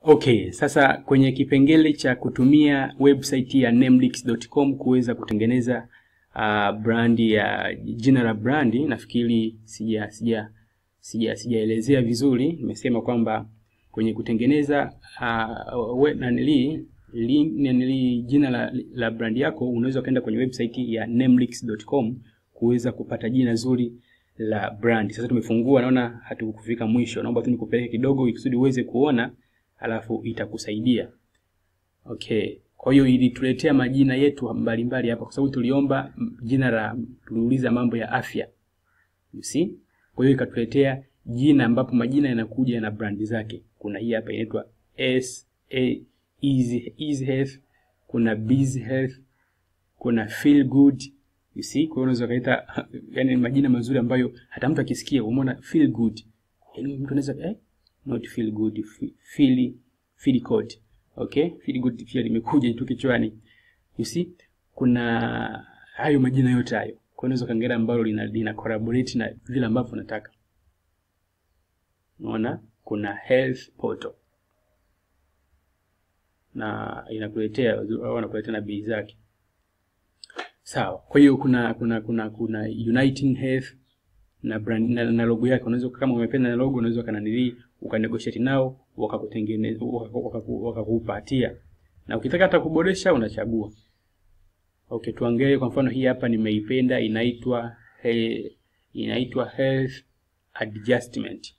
Okay, sasa kwenye kipengele cha kutumia website ya namelix.com kuweza kutengeneza brand ya jina la brand, nafikiri sijaelezea vizuri. Nimesema kwamba kwenye kutengeneza jina la brand yako unaweza kaenda kwenye website ya namelix.com kuweza kupata jina zuri la brand. Sasa tumefungua, naona hatukufika mwisho. Naomba tu nikupeleke kidogo ikusudi uweze kuona, alafu itakusaidia. Okay. Kwa hiyo ilituletea majina yetu mbalimbali hapa kwa sababu tuliomba jina la, tuliuliza mambo ya afya. You see? Kwa hiyo ikatuletea jina ambapo majina yanakuja na brand zake. Kuna hii hapa inaitwa Easy Health, kuna Biz Health, kuna Feel Good. You see? Kwa hiyo unaweza kaita yani majina mazuri ambayo hata mtu akisikia umeona Feel Good. Yaani mtu anaweza not feel good, feel good. Okay? Feel good pia limekuja tu kichwani. You see? Kuna hayo majina yote hayo. Kwa unaweza kaangalia ambalo lina collaborate na vile ambavyo unataka. Unaona? Kuna health portal. Na inakuletea au anakuletea na bei zake. Sawa. Kwa hiyo kuna Uniting Health na brand na logo yake. Unaweza kama umependa na logo unaweza kananili ukanegotiate nao wakakutengeneza wakakupatia. Na ukitaka hata kuboresha unachagua. Okay, tuangalie kwa mfano hii hapa nimeipenda, inaitwa health adjustment.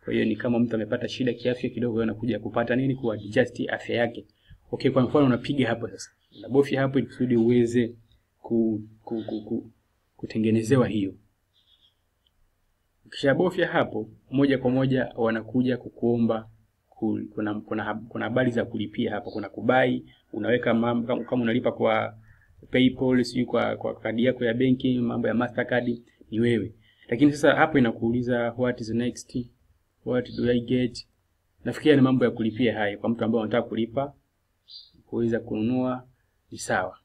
Kwa hiyo ni kama mtu amepata shida kiafya kidogo anakuja kupata nini ku adjust afya yake. Okay, kwa mfano unapiga hapo sasa. Unabofya hapo ili kusudi uweze kutengenezewa hiyo. Ukishabofya hapo moja kwa moja wanakuja kukuomba kuna habari za kulipia hapa, kuna kubai, unaweka mambo kama unalipa kwa PayPal, sio kwa kadi yako ya benki, mambo ya Mastercard ni wewe. Lakini sasa hapo inakuuliza what is next, what do I get. Nafikiria ni mambo ya kulipia haya kwa mtu ambaye anataka kulipa kuweza kununua ni sawa.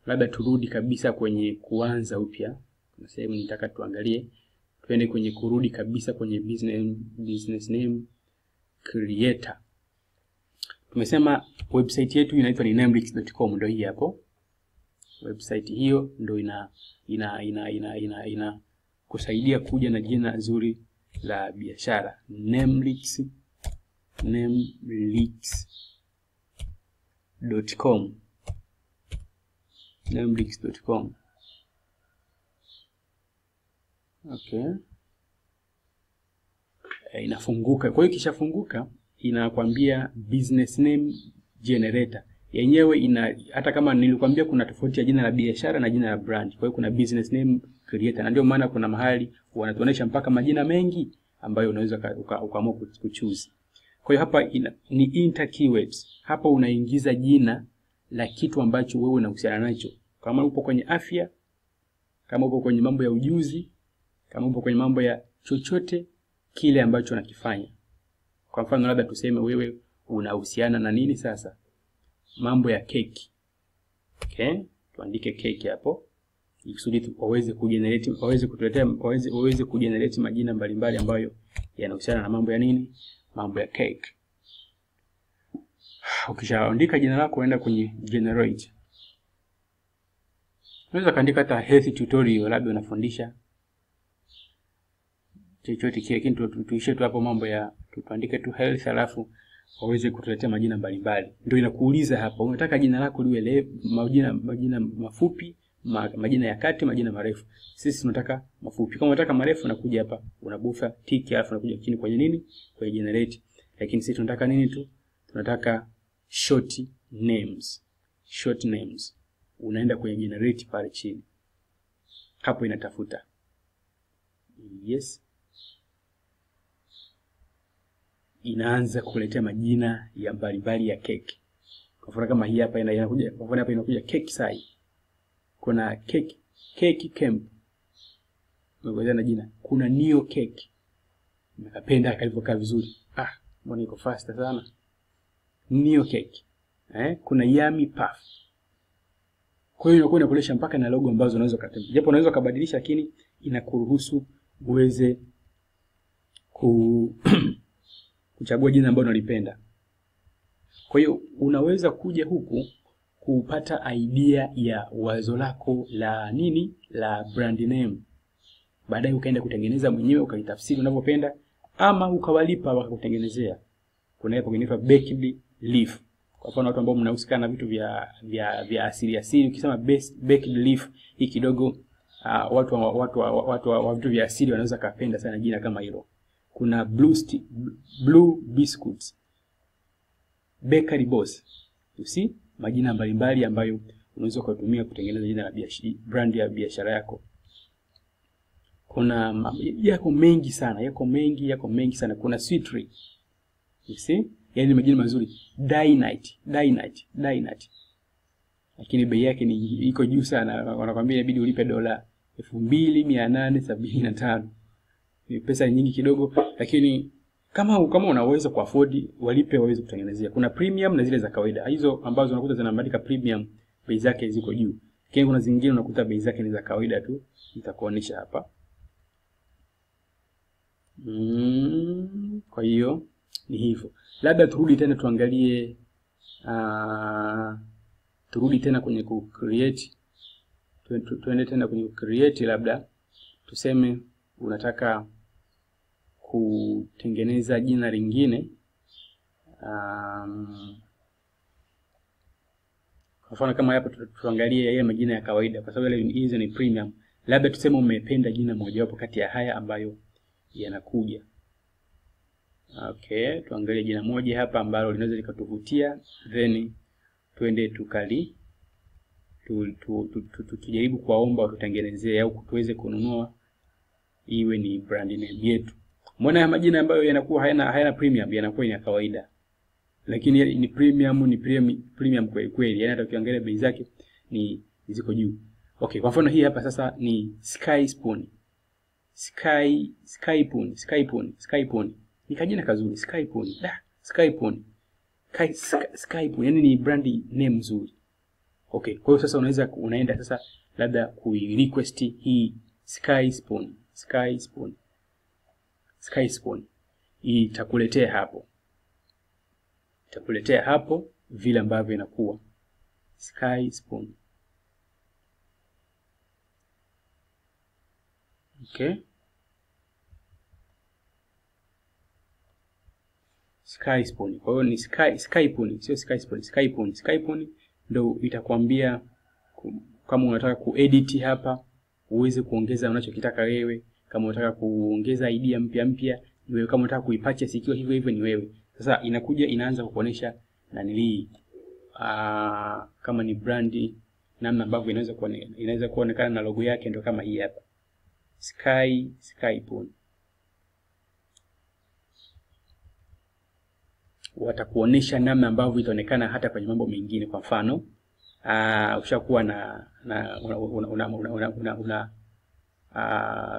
Labda turudi kabisa kwenye kuanza upya. Kuna sehemu nitaka tuangalie. Tuende kwenye kurudi kabisa kwenye business name creator. Tumesema website yetu inaitwa ni namelix.com, ndio hii hapo. Website hiyo ndio ina kusaidia kuja na jina zuri la biashara. namelix.com. namelix.com. Okay. Inafunguka. Kwa hiyo kishafunguka inakwambia business name generator. Yenyewe hata kama nilikwambia kuna tofauti ya jina la biashara na jina la brand. Kwa hiyo kuna business name creator. Na ndio maana kuna mahali wanatuonesha mpaka majina mengi ambayo unaweza ukaamua kuchoose. Kwa hiyo hapa ni enter keywords. Hapa unaingiza jina la kitu ambacho wewe unahusiana nacho. Kama upo kwenye afya, kama upo kwenye mambo ya ujuzi, kama upo kwenye mambo ya chochote kile ambacho unakifanya. Kwa mfano labda tuseme wewe unahusiana na nini sasa? Mambo ya keki. Okay? Tuandike keki hapo. Ikusudi waweze kugenerate, waweze kugenerate majina mbalimbali ambayo yanahusiana na mambo ya nini? Mambo ya cake. Ukishaandika jina lako uenda kwenye generate. Unaweza kaandika hata health tutorial, labda unafundisha chochote kile, lakini tuishie tu hapo mambo ya tuandike tu health, alafu waweze kutuletea majina mbalimbali. Ndio inakuuliza hapa unataka jina lako liwe majina mafupi, majina ya kati, majina marefu. Sisi tunataka mafupi. Kama unataka marefu unakuja hapa unabofya tick, alafu unakuja chini kwenye nini? Kwenye generate. Lakini sisi tunataka nini tu? Tunataka short names. Short names. Unaenda kwenye generate pale chini. Hapo inatafuta. Yes. Inaanza kukuletea majina ya mbalimbali ya keki. Kwa mfano kama hii hapa inakuja, kwa mfano hapa inakuja cake sai. Kuna cake camp. Ngoja na jina. Kuna Neo cake. Nikapenda kalivyokaa vizuri. Mbona iko faster sana. Neo cake. Kuna Yummy puff. Kwa hiyo inakuwa inakuelesha mpaka na logo ambazo unaweza kutumia. Japo unaweza kubadilisha, lakini inakuruhusu uweze kuchagua jina ambalo unalipenda. Kwa hiyo unaweza kuja huku kupata idea ya wazo lako la nini, la brand name. Baadaye ukaenda kutengeneza mwenyewe, ukalitafsiri unavyopenda, ama ukawalipa wakakutengenezea. Kuna hapo kinaitwa baked leaf. Kwa mfano watu ambao mnahusika na vitu vya asili, ukisema baked leaf, hii kidogo watu wa vitu vya asili wanaweza kapenda sana jina kama hilo. Kuna blue biscuits, bakery boss. You see, majina mbalimbali ambayo unaweza kutumia kutengeneza jina la brand ya biashara yako. Kuna yako mengi sana. Kuna sweetery. You see? Yaani majina mazuri. Dynite. Lakini bei yake iko juu sana. Wanakuambia inabidi ulipe $2,875. Ni pesa nyingi kidogo, lakini kama unaweza kuafford, walipe waweze kutengenezea. Kuna premium na zile za kawaida. Hizo ambazo unakuta zinaandika premium, bei zake ziko juu. Lakini kuna zingine unakuta bei zake ni za kawaida tu. Nitakuonyesha hapa. Kwa hiyo ni hivyo. Labda turudi tena tuangalie turudi tena kwenye create. Tuende tena kwenye create, labda tuseme unataka kutengeneza jina lingine. Kwa mfano kama hapa tuangalie yale majina ya kawaida, kwa sababu hizo ni premium. Labda tuseme umependa jina moja wapo kati ya haya ambayo yanakuja. Okay, tuangalie jina moja hapa ambalo linaweza likatuvutia, then tuende tujaribu kuwaomba watutengenezee au tuweze kununua iwe ni brand name yetu. Mbona ya majina ambayo yanakuwa hayana premium, yanakuwa ni ya kawaida. Lakini ni premium kweli. Yaani hata ukiangalia bei zake ni ziko juu. Okay, kwa mfano hii hapa sasa ni Sky Spoon. Skypoon. Ni kajina kazuri, Skypoon. Skypoon. Skypoon, yani ni brand name nzuri. Okay, kwa hiyo sasa unaenda sasa labda request hii Sky Spoon. Itakuletea hapo vile ambavyo inakuwa Sky Spoon. Okay. Sky Spoon. Kwa hiyo ni Skypoon, sio Sky Spoon, Skypoon. Skypoon ndio itakwambia kama unataka kuedit hapa, uweze kuongeza unachokitaka wewe, kama unataka kuongeza idea mpya, wewe kama unataka kuipurchase ikiwa hivyo ni wewe. Sasa inaanza kukuonesha kama ni brand, namna ambavyo inaweza kuonekana na logo yake, ndio kama hii hapa. Skypoon. Watakuonesha namna ambavyo itaonekana hata kwenye mambo mengine. Kwa mfano, ushakuwa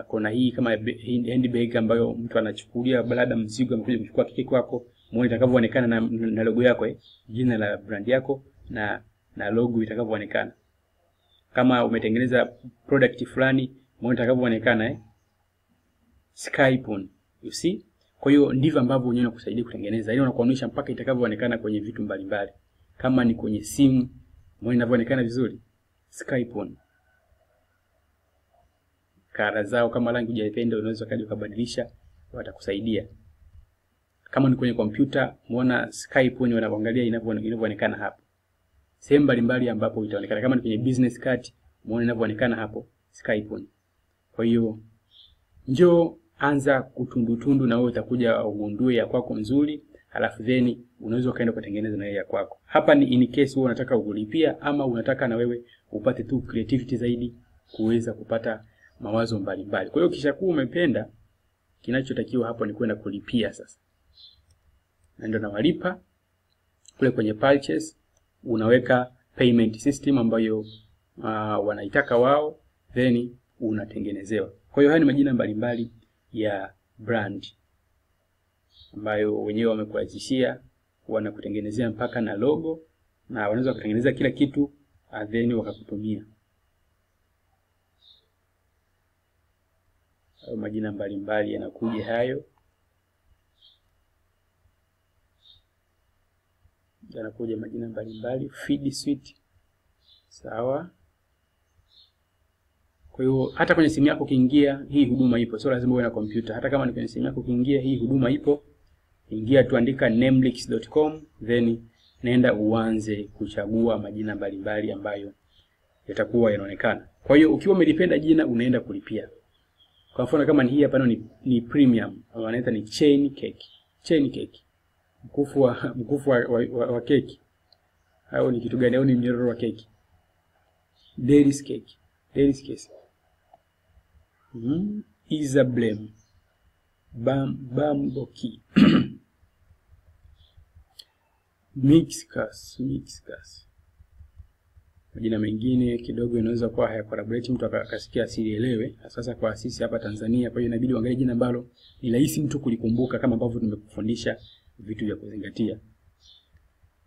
kuna hii kama handbag ambayo mtu anachukulia labda mzigo amekuja kuchukua kiki kwako, muone itakavyoonekana na logo yako, jina la brand yako na logo itakavyoonekana. Kama umetengeneza product fulani, muone itakavyoonekana Skypoon. You see? Kwa hiyo ndivyo ambavyo wenyewe wanakusaidia kutengeneza. Ile wanakuonyesha mpaka itakavyoonekana kwenye vitu mbalimbali. Kama ni kwenye simu, muone inavyoonekana vizuri. Skypoon. Kara zao kama rangi hujaipenda unaweza kaja kubadilisha, watakusaidia. Kama ni kwenye kompyuta, muona Skypoon wanaangalia inavyoonekana hapo. Sehemu mbalimbali ambapo itaonekana. Kama ni kwenye business card, muone inavyoonekana hapo Skypoon. Kwa hiyo njoo anza kutundu na wewe utakuja ugundue ya kwako nzuri, halafu then unaweza kaenda kutengeneza na ya kwako. Hapa ni in case wewe unataka ukulipia ama unataka na wewe upate tu creativity zaidi kuweza kupata mawazo mbalimbali. Kwa hiyo kisha kuwa umependa, kinachotakiwa hapo ni kwenda kulipia sasa. Na ndio nawalipa kule kwenye purchase, unaweka payment system ambayo wanaitaka wao, then unatengenezewa. Kwa hiyo haya ni majina mbalimbali ya brand ambayo wenyewe wamekuanzishia, wanakutengenezea mpaka na logo, na wanaweza kutengeneza kila kitu then wakakutumia. Majina mbalimbali yanakuja hayo. yanakuja majina mbalimbali. Feed suite. Sawa. Kwa hiyo hata kwenye simu yako ukiingia hii huduma ipo. Sio lazima uwe na kompyuta. Hata kama ni kwenye simu yako ukiingia hii huduma ipo. Ingia tuandika namelix.com, then nenda uanze kuchagua majina mbalimbali ambayo yatakuwa yanaonekana. Kwa hiyo ukiwa umelipenda jina unaenda kulipia. Kwa mfano kama ni hii hapa ni premium, wanaita ni chain cake. Chain cake. Mkufu wa keki. Au ni kitu gani? Au ni mnyororo wa keki? Dairy's cake. Dairy's cake. Isablem. Bamboki. Mixcas. Majina mengine kidogo inaweza kuwa haya collaborate mtu akasikia asielewe. Sasa kwa sisi hapa Tanzania, kwa hiyo inabidi uangalie jina ambalo ni rahisi mtu kulikumbuka, kama ambavyo tumekufundisha vitu vya kuzingatia.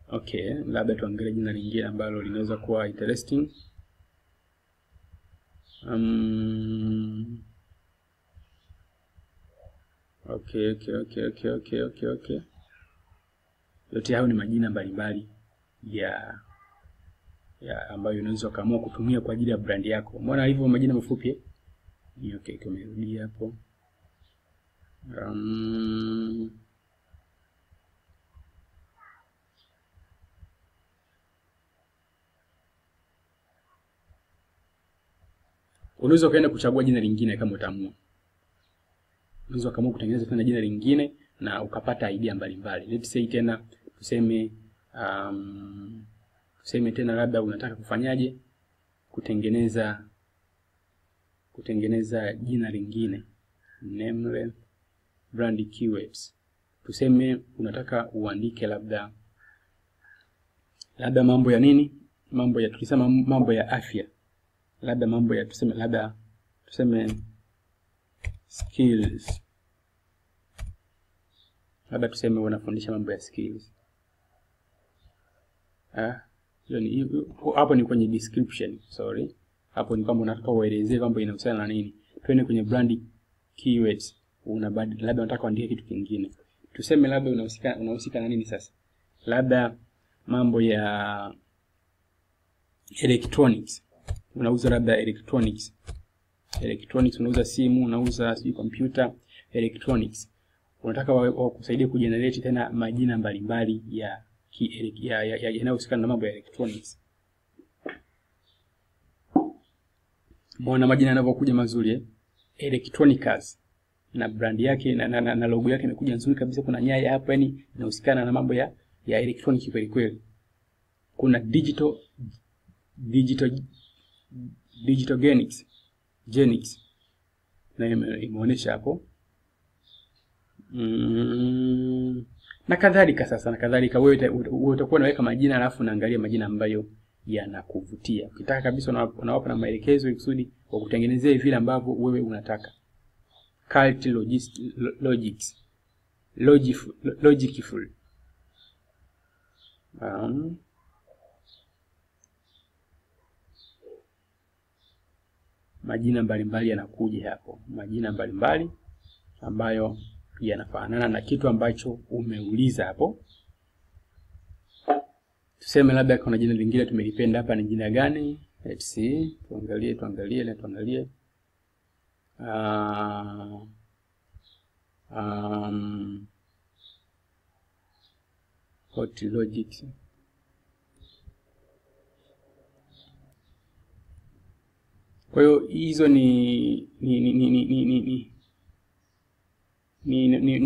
Okay, labda tuangalie jina lingine ambalo linaweza kuwa interesting. Okay. Yote hayo ni majina mbalimbali ya ambayo unaweza kaamua kutumia kwa ajili ya brand yako. Umeona hivyo majina mafupi? Ni okay, tumerudi hapo. Unaweza kaenda kuchagua jina lingine kama utaamua. Unaweza kaamua kutengeneza tena jina lingine na ukapata idea mbalimbali. Let's say tena tuseme tena labda unataka kufanyaje kutengeneza jina lingine, name brand keywords. Tuseme unataka uandike labda mambo ya nini? Tukisema mambo ya afya. Labda mambo ya tuseme skills. Labda tuseme unafundisha mambo ya skills. Hapo ni kwenye description, sorry. Hapo ni kwamba unataka uelezee kwamba inahusiana na nini. Twende kwenye brand keywords. Labda unataka kuandika kitu kingine. Tuseme labda unahusika na nini sasa? Labda mambo ya electronics. Unauza labda electronics. Unauza simu, unauza computer, electronics. Unataka wakusaidie kugenerate tena majina mbalimbali yanayohusiana na mambo ya electronics. Mbona majina yanavyokuja mazuri Electronicas. Na brand yake na logo yake imekuja nzuri kabisa, kuna nyaya hapo, yani inahusikana na mambo ya electronic kweli kweli. Kuna digital genics. Na imeonyesha hapo. Na kadhalika sasa, wewe utakuwa unaweka majina alafu unaangalia majina ambayo yanakuvutia. Ukitaka kabisa unawapa na maelekezo ili kusudi kwa kutengenezea vile ambavyo wewe unataka. Cult logicful. Majina mbalimbali yanakuja hapo. Majina mbalimbali ambayo yanafanana na kitu ambacho umeuliza hapo. Tuseme labda kuna jina lingine tumelipenda hapa, ni jina gani? Let's see. Tuangalie. Hot logic. Kwa hiyo hizo ni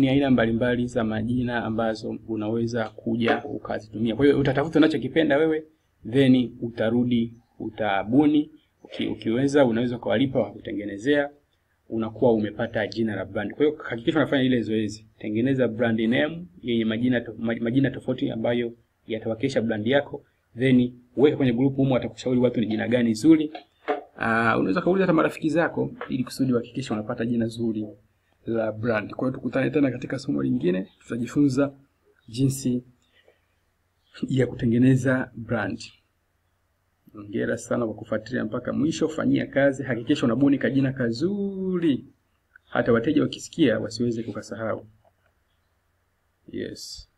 aina mbalimbali za majina ambazo unaweza kuja ukazitumia. Kwa hiyo utatafuta unachokipenda wewe, then utabuni. Ukiweza unaweza kuwalipa wa kutengenezea, unakuwa umepata jina la brand. Kwa hiyo hakikisha unafanya ile zoezi. Tengeneza brand name yenye majina tofauti ambayo yatawakilisha brand yako, then uweke kwenye group humo, atakushauri watu ni jina gani zuri. Unaweza kauliza hata marafiki zako ili kusudi uhakikishe unapata jina zuri la brand. Kwa hiyo tukutane tena katika somo lingine, tutajifunza jinsi ya kutengeneza brand. Hongera sana kwa kufuatilia mpaka mwisho. Fanyia kazi, hakikisha unabuni kajina kazuri hata wateja wakisikia wasiweze kukasahau. Yes.